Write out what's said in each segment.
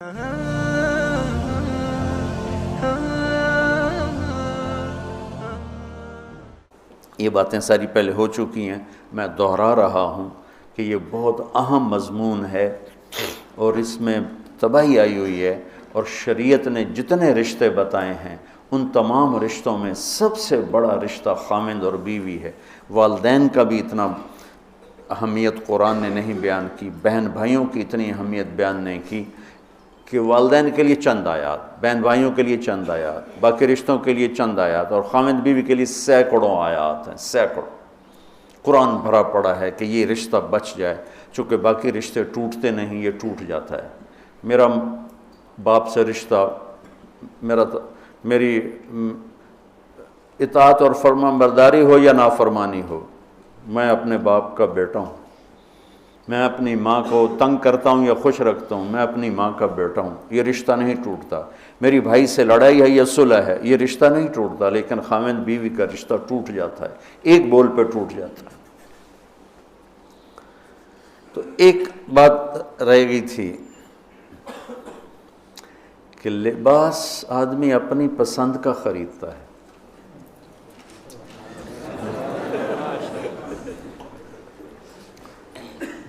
یہ باتیں ساری پہلے ہو چکی ہیں، میں دہرا رہا ہوں کہ یہ بہت اہم مضمون ہے اور اس میں تباہی آئی ہوئی ہے، اور شریعت نے جتنے رشتے بتائے ہیں ان تمام رشتوں میں سب سے بڑا رشتہ خامند اور بیوی ہے۔ والدین کا بھی اتنا اہمیت قرآن نے نہیں بیان کی، بہن بھائیوں کی اتنی اہمیت بیان نہیں کی کہ والدین کے لیے چند آیات، بہن بھائیوں کے لیے چند آیات، باقی رشتوں کے لیے چند آیات، اور خامند بیوی کے لیے سینکڑوں آیات ہیں، سینکڑوں۔ قرآن بھرا پڑا ہے کہ یہ رشتہ بچ جائے، چونکہ باقی رشتے ٹوٹتے نہیں، یہ ٹوٹ جاتا ہے۔ میرا باپ سے رشتہ، میری اطاعت اور فرمان برداری ہو یا نافرمانی ہو، میں اپنے باپ کا بیٹا ہوں۔ میں اپنی ماں کو تنگ کرتا ہوں یا خوش رکھتا ہوں، میں اپنی ماں کا بیٹا ہوں، یہ رشتہ نہیں ٹوٹتا۔ میری بھائی سے لڑائی ہے یا صلح ہے، یہ رشتہ نہیں ٹوٹتا، لیکن خامند بیوی کا رشتہ ٹوٹ جاتا ہے، ایک بول پہ ٹوٹ جاتا ہے۔ تو ایک بات رہ گئی تھی کہ لباس آدمی اپنی پسند کا خریدتا ہے۔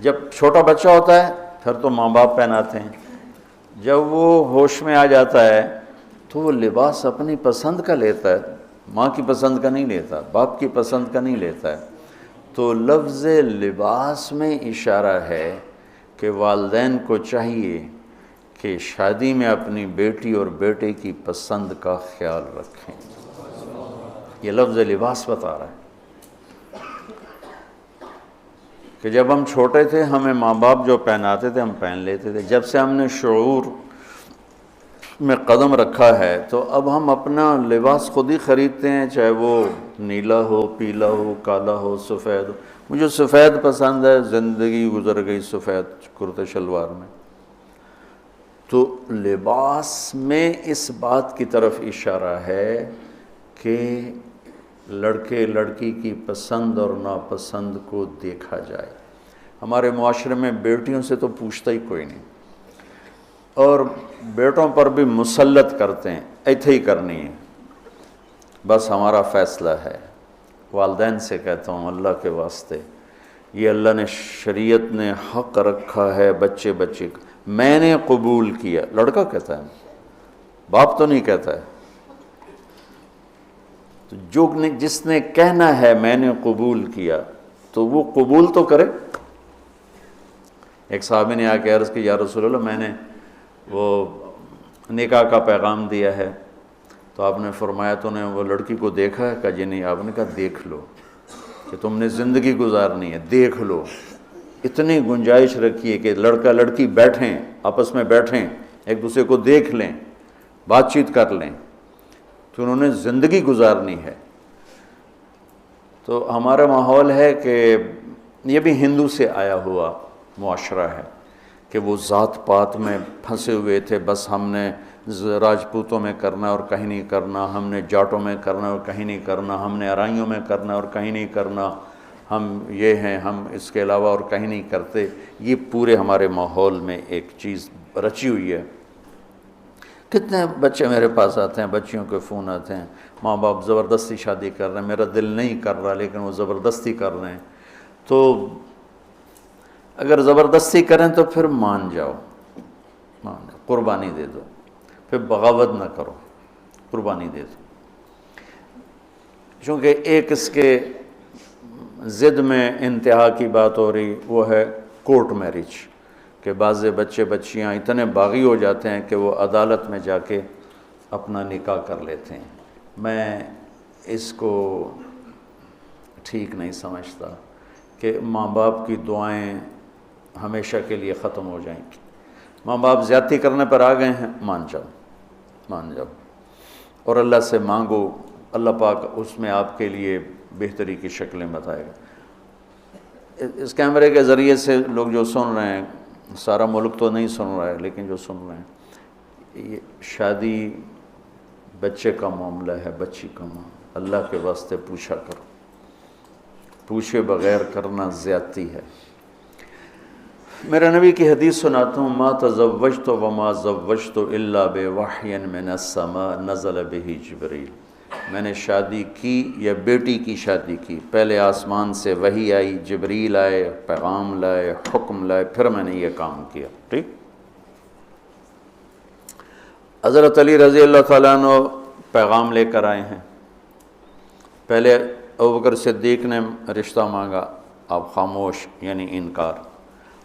جب چھوٹا بچہ ہوتا ہے پھر تو ماں باپ پہناتے ہیں، جب وہ ہوش میں آ جاتا ہے تو وہ لباس اپنی پسند کا لیتا ہے، ماں کی پسند کا نہیں لیتا، باپ کی پسند کا نہیں لیتا ہے۔ تو لفظ لباس میں اشارہ ہے کہ والدین کو چاہیے کہ شادی میں اپنی بیٹی اور بیٹے کی پسند کا خیال رکھیں۔ یہ لفظ لباس بتا رہا ہے کہ جب ہم چھوٹے تھے ہمیں ماں باپ جو پہناتے تھے ہم پہن لیتے تھے، جب سے ہم نے شعور میں قدم رکھا ہے تو اب ہم اپنا لباس خود ہی خریدتے ہیں، چاہے وہ نیلا ہو، پیلا ہو، کالا ہو، سفید ہو۔ مجھے سفید پسند ہے، زندگی گزر گئی سفید کرتے شلوار میں۔ تو لباس میں اس بات کی طرف اشارہ ہے کہ لڑکے لڑکی کی پسند اور ناپسند کو دیکھا جائے۔ ہمارے معاشرے میں بیٹیوں سے تو پوچھتا ہی کوئی نہیں، اور بیٹوں پر بھی مسلط کرتے ہیں، ایتھے ہی کرنی ہے، بس ہمارا فیصلہ ہے۔ والدین سے کہتا ہوں اللہ کے واسطے، یہ اللہ نے شریعت نے حق رکھا ہے بچے کا، میں نے قبول کیا، لڑکا کہتا ہے، باپ تو نہیں کہتا ہے۔ تو جس نے کہنا ہے میں نے قبول کیا تو وہ قبول تو کرے۔ ایک صحابی نے آ کے عرض کی یا رسول اللہ میں نے وہ نکاح کا پیغام دیا ہے، تو آپ نے فرمایا تو نے وہ لڑکی کو دیکھا ہے؟ کہا جی نہیں۔ آپ نے کہا دیکھ لو، کہ تم نے زندگی گزارنی ہے، دیکھ لو۔ اتنی گنجائش رکھیے کہ لڑکا لڑکی بیٹھیں، آپس میں بیٹھیں، ایک دوسرے کو دیکھ لیں، بات چیت کر لیں، تو انہوں نے زندگی گزارنی ہے۔ تو ہمارا ماحول ہے کہ یہ بھی ہندو سے آیا ہوا معاشرہ ہے کہ وہ ذات پات میں پھنسے ہوئے تھے، بس ہم نے راجپوتوں میں کرنا اور کہیں نہیں کرنا، ہم نے جاٹوں میں کرنا اور کہیں نہیں کرنا، ہم نے ارائیوں میں کرنا اور کہیں نہیں کرنا، ہم یہ ہیں، ہم اس کے علاوہ اور کہیں نہیں کرتے۔ یہ پورے ہمارے ماحول میں ایک چیز رچی ہوئی ہے۔ کتنے بچے میرے پاس آتے ہیں، بچیوں کے فون آتے ہیں، ماں باپ زبردستی شادی کر رہے ہیں، میرا دل نہیں کر رہا لیکن وہ زبردستی کر رہے ہیں۔ تو اگر زبردستی کریں تو پھر مان جاؤ، قربانی دے دو، پھر بغاوت نہ کرو، قربانی دے دو۔ چونکہ ایک اس کے ضد میں انتہا کی بات ہو رہی، وہ ہے کورٹ میرج، کہ بعض بچے بچیاں اتنے باغی ہو جاتے ہیں کہ وہ عدالت میں جا کے اپنا نکاح کر لیتے ہیں۔ میں اس کو ٹھیک نہیں سمجھتا کہ ماں باپ کی دعائیں ہمیشہ کے لیے ختم ہو جائیں گی۔ ماں باپ زیادتی کرنے پر آ گئے ہیں، مان جاؤ اور اللہ سے مانگو، اللہ پاک اس میں آپ کے لیے بہتری کی شکلیں بتائے گا۔ اس کیمرے کے ذریعے سے لوگ جو سن رہے ہیں، سارا ملک تو نہیں سن رہا ہے لیکن جو سن رہے ہیں، یہ شادی بچے کا معاملہ ہے، بچی کا معاملہ، اللہ کے واسطے پوچھا کرو، پوچھے بغیر کرنا زیادتی ہے۔ میرے نبی کی حدیث سناتا ہوں، ما تزوجت وما زوجت الا بوحی من السماء نزل به جبریل، میں نے شادی کی یا بیٹی کی شادی کی، پہلے آسمان سے وحی آئی، جبریل آئے، پیغام لائے، حکم لائے، پھر میں نے یہ کام کیا۔ ٹھیک۔ حضرت علی رضی اللہ تعالیٰ عنہ پیغام لے کر آئے ہیں۔ پہلے ابوبکر صدیق نے رشتہ مانگا، آپ خاموش یعنی انکار۔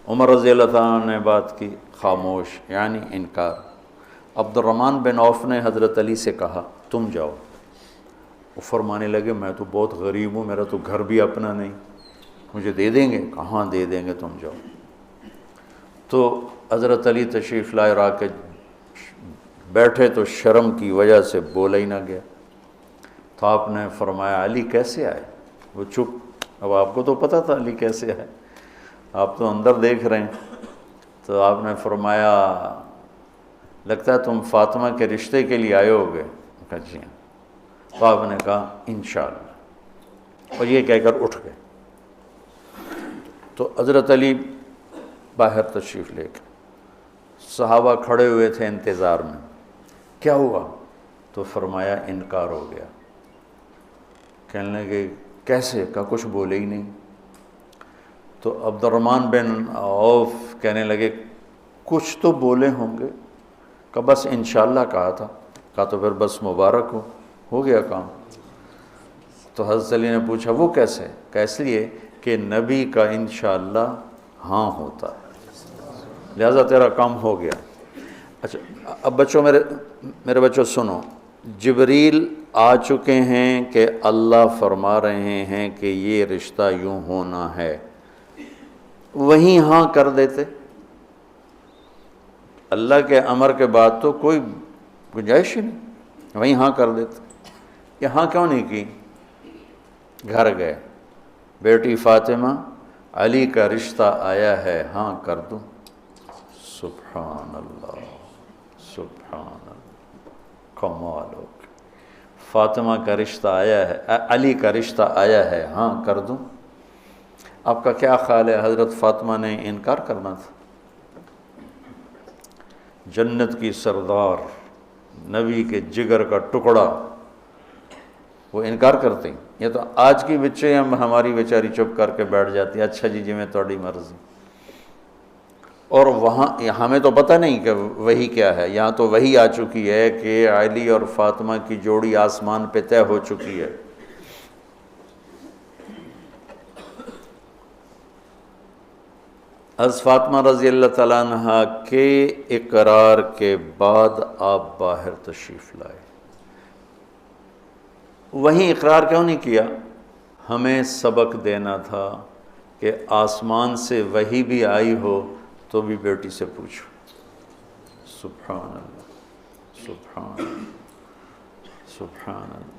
عمر رضی اللہ تعالیٰ عنہ نے بات کی، خاموش یعنی انکار۔ عبد الرحمن بن عوف نے حضرت علی سے کہا تم جاؤ۔ وہ فرمانے لگے میں تو بہت غریب ہوں، میرا تو گھر بھی اپنا نہیں، مجھے دے دیں گے؟ کہاں دے دیں گے، تم جاؤ۔ تو حضرت علی تشریف لائے اور آ کے بیٹھے تو شرم کی وجہ سے بولا ہی نہ گیا۔ تو آپ نے فرمایا علی کیسے آئے؟ وہ چپ۔ اب آپ کو تو پتہ تھا علی کیسے آئے، آپ تو اندر دیکھ رہے ہیں۔ تو آپ نے فرمایا لگتا ہے تم فاطمہ کے رشتے کے لیے آئے ہوگے؟ کہا جی ہاں۔ تو آپ نے کہا انشاءاللہ، اور یہ کہہ کر اٹھ گئے۔ تو حضرت علی باہر تشریف لے کے، صحابہ کھڑے ہوئے تھے انتظار میں، کیا ہوا؟ تو فرمایا انکار ہو گیا۔ کہنے لگے کیسے؟ کہا کچھ بولے ہی نہیں۔ تو عبد الرحمن بن عوف کہنے لگے کچھ تو بولے ہوں گے؟ کہا بس انشاءاللہ کہا تھا۔ کہا تو پھر بس مبارک ہو گیا کام۔ تو حضرت علی نے پوچھا وہ کیسے؟ کہا اس لیے کہ نبی کا انشاءاللہ ہاں ہوتا ہے، لہذا تیرا کام ہو گیا۔ اچھا اب بچوں، میرے بچوں سنو، جبریل آ چکے ہیں کہ اللہ فرما رہے ہیں کہ یہ رشتہ یوں ہونا ہے، وہیں ہاں کر دیتے۔ اللہ کے امر کے بعد تو کوئی گنجائش ہی نہیں، وہیں ہاں کر دیتے۔ یہاں کیوں نہیں کی؟ گھر گئے، بیٹی فاطمہ علی کا رشتہ آیا ہے، ہاں کر دوں۔ سبحان اللہ، سبحان اللہ، کمال ہو گیا۔ فاطمہ کا رشتہ آیا ہے، علی کا رشتہ آیا ہے، ہاں کر دوں۔ آپ کا کیا خیال ہے حضرت فاطمہ نے انکار کرنا تھا؟ جنت کی سردار، نبی کے جگر کا ٹکڑا، وہ انکار کرتے ہیں؟ یہ تو آج کی بچے ہماری بیچاری چپ کر کے بیٹھ جاتی ہے، اچھا جی میں تھوڑی مرضی۔ اور وہاں ہمیں تو پتہ نہیں کہ وہی کیا ہے، یہاں تو وہی آ چکی ہے کہ علی اور فاطمہ کی جوڑی آسمان پہ طے ہو چکی ہے۔ حضرت فاطمہ رضی اللہ تعالیٰ عنہ کے اقرار کے بعد آپ باہر تشریف لائے۔ وہیں اقرار کیوں نہیں کیا؟ ہمیں سبق دینا تھا کہ آسمان سے وحی بھی آئی ہو تو بھی بیٹی سے پوچھو۔ سبحان اللہ، سبحان اللہ، سبحان اللہ۔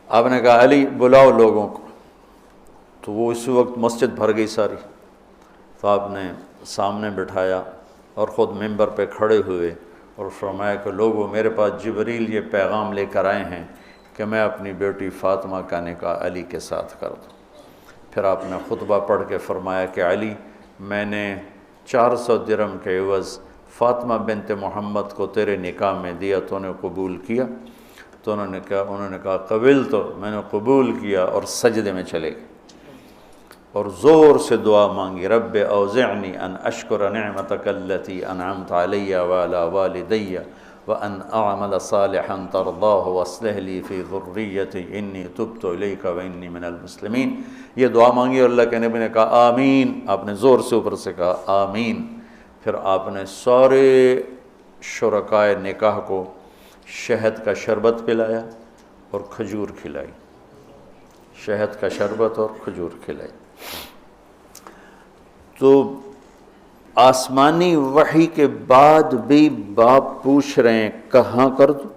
آپ نے کہا علی بلاؤ لوگوں کو، تو وہ اس وقت مسجد بھر گئی ساری۔ تو آپ نے سامنے بٹھایا اور خود ممبر پہ کھڑے ہوئے اور فرمایا کہ لوگوں میرے پاس جبریل یہ پیغام لے کر آئے ہیں کہ میں اپنی بیٹی فاطمہ کا نکاح علی کے ساتھ کر دوں۔ پھر آپ نے خطبہ پڑھ کے فرمایا کہ علی میں نے 400 درہم کے عوض فاطمہ بنت محمد کو تیرے نکاح میں دیا، تو نے قبول کیا؟ تو انہوں نے کہا قبول، تو میں نے قبول کیا، اور سجدے میں چلے گئے اور زور سے دعا مانگی، رب اوزعنی ان اشکر نعمتک التی انعمت علی وعلی والدی وان اعمل صالحا ترضاہ واصلح لی فی ذریتی انی تبت الیک وانی من المسلمین۔ یہ دعا مانگی اور اللہ کے نبی نے کہا آمین۔ آپ نے زور سے اوپر سے کہا آمین۔ پھر آپ نے سارے شرکائے نکاح کو شہد کا شربت پلایا اور کھجور کھلائی، شہد کا شربت اور کھجور کھلائی۔ تو آسمانی وحی کے بعد بھی باپ پوچھ رہے ہیں کہاں کر دوں؟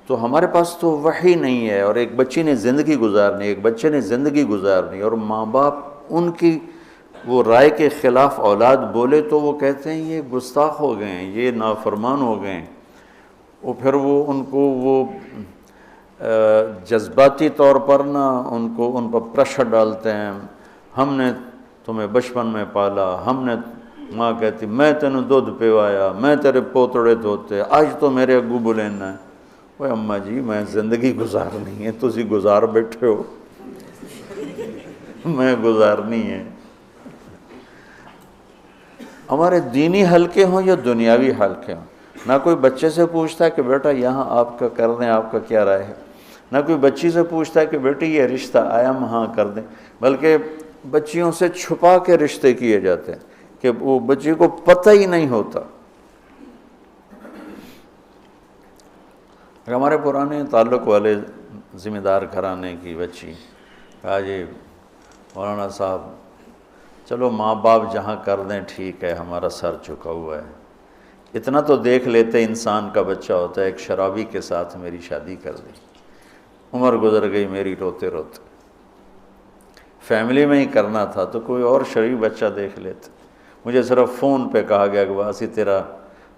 تو ہمارے پاس تو وحی نہیں ہے، اور ایک بچی نے زندگی گزارنی، ایک بچے نے زندگی گزارنی، اور ماں باپ ان کی وہ رائے کے خلاف اولاد بولے تو وہ کہتے ہیں یہ گستاخ ہو گئے ہیں، یہ نافرمان ہو گئے ہیں۔ وہ پھر وہ ان کو وہ جذباتی طور پر ان پر پریشر ڈالتے ہیں، ہم نے تمہیں بچپن میں پالا ہم نے، ماں کہتی میں تینوں دودھ پیوایا، میں تیرے پوتڑے دھوتے، آج تو میرے اگو بلینا ہے۔ وہ اماں جی میں زندگی گزارنی ہے، تسی گزار بیٹھے ہو، میں گزارنی ہے۔ ہمارے دینی حلقے ہوں یا دنیاوی حلقے ہوں، نہ کوئی بچے سے پوچھتا ہے کہ بیٹا یہاں آپ کا کر دیں، آپ کا کیا رائے ہے، نہ کوئی بچی سے پوچھتا ہے کہ بیٹی یہ رشتہ آیا ہم ہاں کر دیں، بلکہ بچیوں سے چھپا کے رشتے کیے جاتے ہیں کہ وہ بچی کو پتہ ہی نہیں ہوتا۔ ہمارے پرانے تعلق والے ذمہ دار گھرانے کی بچی کہا جی مولانا صاحب چلو ماں باپ جہاں کر دیں ٹھیک ہے، ہمارا سر جھکا ہوا ہے، اتنا تو دیکھ لیتے انسان کا بچہ ہوتا ہے۔ ایک شرابی کے ساتھ میری شادی کر دی، عمر گزر گئی میری روتے روتے، فیملی میں ہی کرنا تھا تو کوئی اور شریف بچہ دیکھ لیتے۔ مجھے صرف فون پہ کہا گیا کہ باسی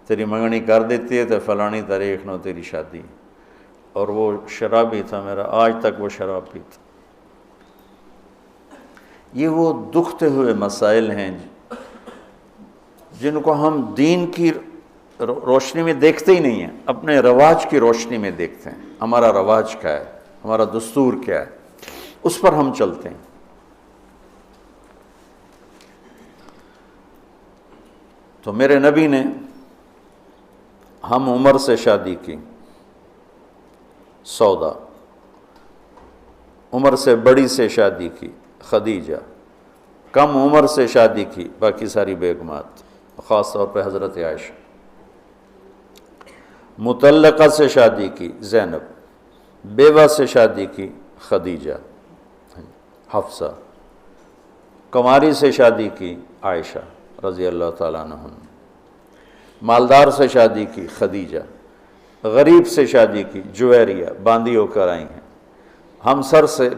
تیری منگنی کر دیتی ہے تو فلانی تاریخ نو تیری شادی، اور وہ شرابی تھا میرا، آج تک وہ شراب پیتا۔ یہ وہ دکھتے ہوئے مسائل ہیں جن کو ہم دین کی روشنی میں دیکھتے ہی نہیں ہیں، اپنے رواج کی روشنی میں دیکھتے ہیں۔ ہمارا رواج کیا ہے، ہمارا دستور کیا ہے، اس پر ہم چلتے ہیں۔ تو میرے نبی نے ہم عمر سے شادی کی، سودا، عمر سے بڑی سے شادی کی، خدیجہ، کم عمر سے شادی کی باقی ساری بیگمات، خاص طور پہ حضرت عائشہ، مطلقہ سے شادی کی زینب، بیوہ سے شادی کی خدیجہ، حفصہ، کنواری سے شادی کی عائشہ رضی اللہ تعالیٰ عنہ، مالدار سے شادی کی خدیجہ، غریب سے شادی کی جویریہ، باندھی ہو کر آئی ہیں، ہمسر سے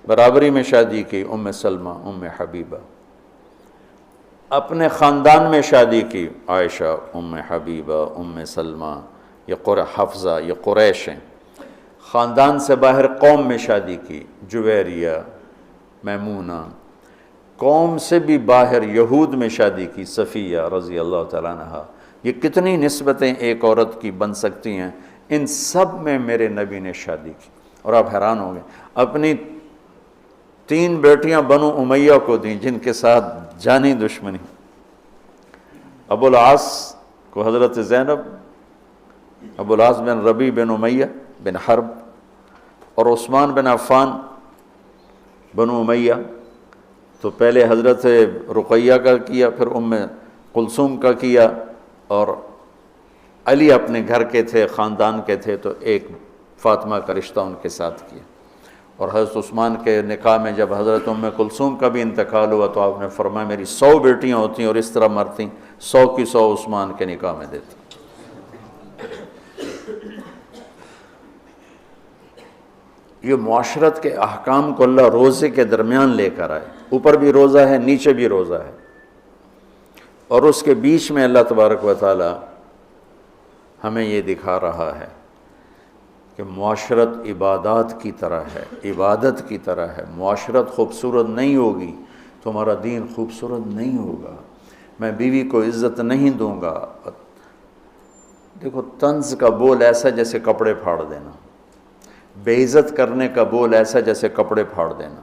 برابری میں شادی کی ام سلمہ، ام حبیبہ، اپنے خاندان میں شادی کی عائشہ، ام حبیبہ، ام سلمہ، یہ حفصہ، یہ قریش ہیں۔ خاندان سے باہر قوم میں شادی کی جویریہ، میمونہ، قوم سے بھی باہر یہود میں شادی کی صفیہ رضی اللہ تعالیٰ عنہا۔ یہ کتنی نسبتیں ایک عورت کی بن سکتی ہیں، ان سب میں میرے نبی نے شادی کی۔ اور آپ حیران ہوں گے، اپنی 3 بیٹیاں بنو امیہ کو دیں جن کے ساتھ جانی دشمنی، ابو العاص کو حضرت زینب، ابو العاص بن ربیع بن امیہ بن حرب، اور عثمان بن عفان بنو امیہ، تو پہلے حضرت رقیہ کا کیا، پھر ام کلثوم کا کیا، اور علی اپنے گھر کے تھے، خاندان کے تھے، تو ایک فاطمہ کا رشتہ ان کے ساتھ کیا۔ اور حضرت عثمان کے نکاح میں جب حضرت ام کلثوم کا بھی انتقال ہوا تو آپ نے فرمایا میری 100 بیٹیاں ہوتی اور اس طرح مرتی، 100 کی 100 عثمان کے نکاح میں دیتا۔ یہ معاشرت کے احکام کو اللہ روزے کے درمیان لے کر آئے، اوپر بھی روزہ ہے، نیچے بھی روزہ ہے، اور اس کے بیچ میں اللہ تبارک و تعالی ہمیں یہ دکھا رہا ہے کہ معاشرت عبادات کی طرح ہے، عبادت کی طرح ہے۔ معاشرت خوبصورت نہیں ہوگی تو ہمارا دین خوبصورت نہیں ہوگا۔ میں بیوی کو عزت نہیں دوں گا، دیکھو طنز کا بول ایسا جیسے کپڑے پھاڑ دینا، بے عزت کرنے کا بول ایسا جیسے کپڑے پھاڑ دینا۔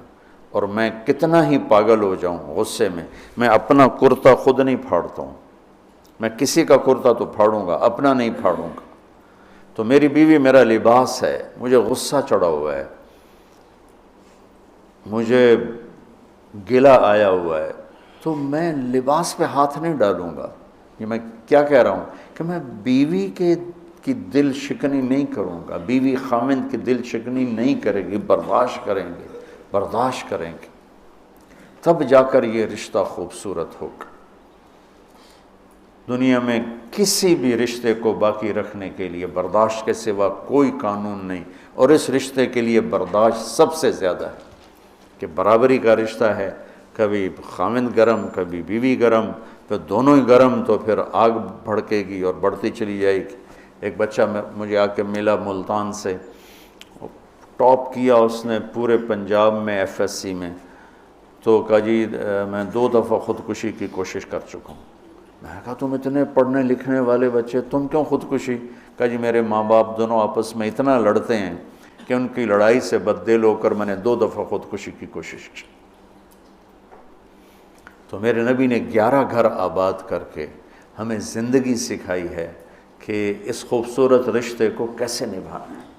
اور میں کتنا ہی پاگل ہو جاؤں غصے میں اپنا کرتا خود نہیں پھاڑتا ہوں، میں کسی کا کرتا تو پھاڑوں گا، اپنا نہیں پھاڑوں گا۔ تو میری بیوی میرا لباس ہے، مجھے غصہ چڑھا ہوا ہے، مجھے گلہ آیا ہوا ہے، تو میں لباس پہ ہاتھ نہیں ڈالوں گا۔ یہ میں کیا کہہ رہا ہوں کہ میں بیوی کی دل شکنی نہیں کروں گا، بیوی خاوند کی دل شکنی نہیں کرے گی، برداشت کریں گے، تب جا کر یہ رشتہ خوبصورت ہوگا۔ دنیا میں کسی بھی رشتے کو باقی رکھنے کے لیے برداشت کے سوا کوئی قانون نہیں، اور اس رشتے کے لیے برداشت سب سے زیادہ ہے کہ برابری کا رشتہ ہے، کبھی خاوند گرم کبھی بیوی گرم، پھر دونوں ہی گرم تو پھر آگ بھڑکے گی اور بڑھتی چلی جائے گی۔ ایک بچہ مجھے آ کے ملا ملتان سے، ٹاپ کیا اس نے پورے پنجاب میں FSC میں، تو کہا جی میں 2 دفعہ خودکشی کی کوشش کر چکا ہوں۔ میں نے کہا تم اتنے پڑھنے لکھنے والے بچے، تم کیوں خودکشی؟ کہا جی میرے ماں باپ دونوں آپس میں اتنا لڑتے ہیں کہ ان کی لڑائی سے بددل ہو کر میں نے 2 دفعہ خودکشی کی کوشش کی۔ تو میرے نبی نے 11 گھر آباد کر کے ہمیں زندگی سکھائی ہے کہ اس خوبصورت رشتے کو کیسے نبھانا ہے۔